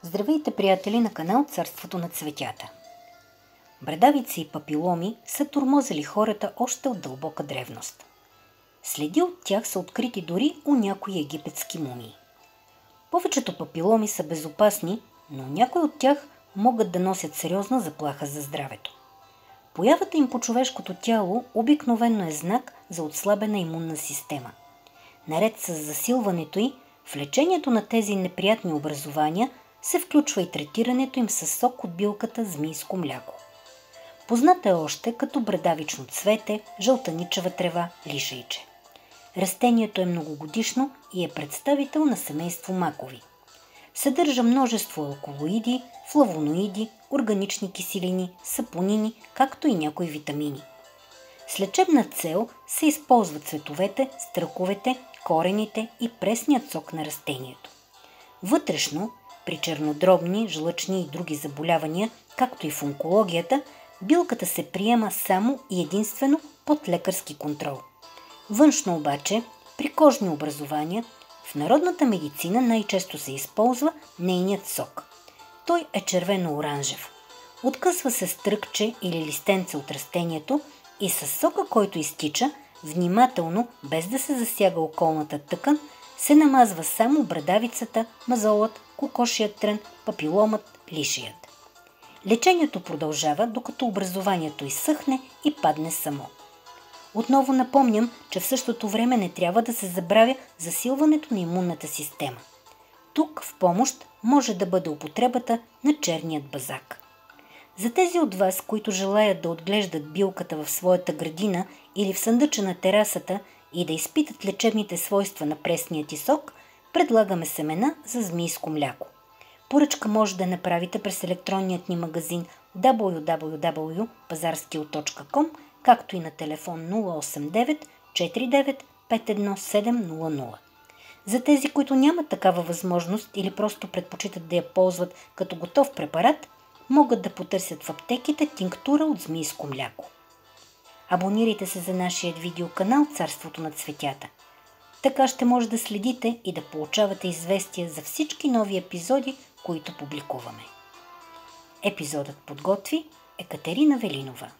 Здравейте, приятели на канал Царството на цветята. Брадавици и папиломи са тормозили хората още от дълбока древност. Следи от тях са открити дори у някои египетски мумии. Повечето папиломи са безопасни, но някои от тях могат да носят сериозна заплаха за здравето. Появата им по човешкото тяло обикновено е знак за отслабена имунна система. Наред с засилването й, в лечението на тези неприятни образования се включва и третирането им със сок от билката змийско мляко. Позната е още като брадавично цвете, жълтаничева трева, лишайче. Растението е многогодишно и е представител на семейство макови. Съдържа множество алкалоиди, флавоноиди, органични киселини, сапонини, както и някои витамини. С лечебна цел се използват цветовете, стръковете, корените и пресният сок на растението. Вътрешно, при чернодробни, жлъчни и други заболявания, както и в онкологията, билката се приема само и единствено под лекарски контрол. Външно обаче, при кожни образования, в народната медицина най-често се използва нейният сок. Той е червено-оранжев. Откъсва се стръкче или листенце от растението и със сока, който изтича, внимателно, без да се засяга околната тъкан, се намазва само брадавицата, мазолът, кокошият трън, папиломът, лишият. Лечението продължава, докато образованието изсъхне и падне само. Отново напомням, че в същото време не трябва да се забравя засилването на имунната система. Тук в помощ може да бъде употребата на черният базак. За тези от вас, които желаят да отглеждат билката в своята градина или в съндъча на терасата и да изпитат лечебните свойства на пресният и сок, предлагаме семена за змийско мляко. Поръчка може да направите през електронният ни магазин www.pazarskil.com, както и на телефон 089 49 51 700. За тези, които нямат такава възможност или просто предпочитат да я ползват като готов препарат, могат да потърсят в аптеките тинктура от змийско мляко. Абонирайте се за нашия видеоканал Царството на цветята. Така ще може да следите и да получавате известия за всички нови епизоди, които публикуваме. Епизодът подготви Екатерина Велинова.